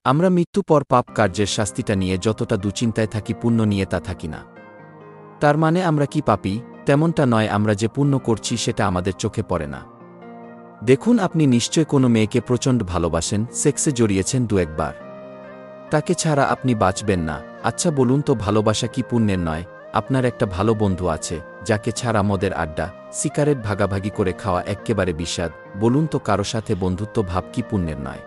আমরা মৃত্যু পর পাপ কার্যের শাস্তিটা নিয়ে যতটা দুশ্চিন্তায় থাকি পুণ্য নিয়ে তা থাকি না। তার মানে আমরা কি পাপী? তেমনটা নয়, আমরা যে পুণ্য করছি সেটা আমাদের চোখে পড়ে না। দেখুন, আপনি নিশ্চয় কোনো মেয়েকে প্রচণ্ড ভালোবাসেন, সেক্সে জড়িয়েছেন দু একবার। তাকে ছাড়া আপনি বাঁচবেন না। আচ্ছা বলুন তো, ভালোবাসা কি পুণ্যের নয়? আপনার একটা ভালো বন্ধু আছে যাকে ছাড়া মদের আড্ডা, সিগারেট ভাগাভাগি করে খাওয়া এক্কেবারে বিষাদ। বলুন তো, কারো সাথে বন্ধুত্ব ভাব কি পুণ্যের নয়?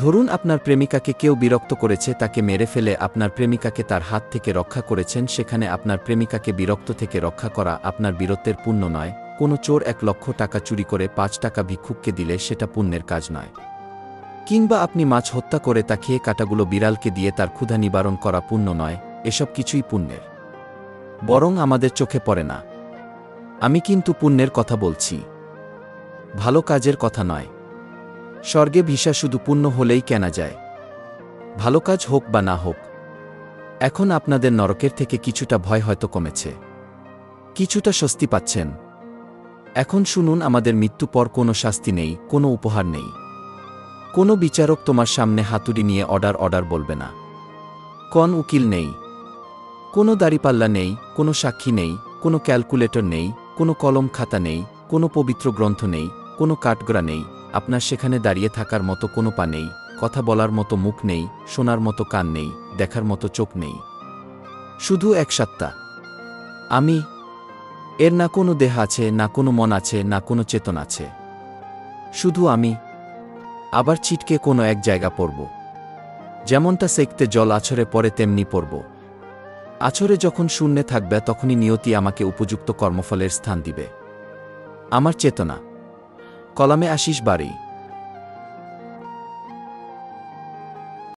ধরুন আপনার প্রেমিকাকে কেউ বিরক্ত করেছে, তাকে মেরে ফেলে আপনার প্রেমিকাকে তার হাত থেকে রক্ষা করেছেন, সেখানে আপনার প্রেমিকাকে বিরক্ত থেকে রক্ষা করা আপনার বীরত্বের পুণ্য নয়। কোনো চোর 1 লক্ষ টাকা চুরি করে 5 টাকা ভিক্ষুককে দিলে সেটা পুণ্যের কাজ নয়। কিংবা আপনি মাছ হত্যা করে তা খেয়ে কাটাগুলো বিড়ালকে দিয়ে তার ক্ষুধা নিবারণ করা পুণ্য নয়। এসব কিছুই পুণ্যের, বরং আমাদের চোখে পড়ে না। আমি কিন্তু পুণ্যের কথা বলছি, ভালো কাজের কথা নয়। স্বর্গে ভিসা শুধু পুণ্য হলেই কেনা যায়, ভালো কাজ হোক বা না হোক। এখন আপনাদের নরকের থেকে কিছুটা ভয় হয়তো কমেছে, কিছুটা স্বস্তি পাচ্ছেন। এখন শুনুন, আমাদের মৃত্যু পর কোনো শাস্তি নেই, কোনো উপহার নেই। কোনো বিচারক তোমার সামনে হাতুড়ি নিয়ে অর্ডার বলবে না। কোন উকিল নেই, কোনো দাড়িপাল্লা নেই, কোনো সাক্ষী নেই, কোনো ক্যালকুলেটর নেই, কোনো কলম খাতা নেই, কোনো পবিত্র গ্রন্থ নেই, কোনো কাঠগড়া নেই। আপনার সেখানে দাঁড়িয়ে থাকার মতো কোনো পা নেই, কথা বলার মতো মুখ নেই, শোনার মতো কান নেই, দেখার মতো চোখ নেই। শুধু এক সত্তা, আমি। এর না কোনো দেহ আছে, না কোনো মন আছে, না কোনো চেতন আছে, শুধু আমি। আবার ছিটকে কোনো এক জায়গা পড়ব, যেমনটা সেকতে জল আছড়ে পড়ে তেমনি পড়ব। আছড়ে যখন শূন্যে থাকবে তখনই নিয়তি আমাকে উপযুক্ত কর্মফলের স্থান দিবে। আমার চেতনা, কলামে আশিস বাড়ি।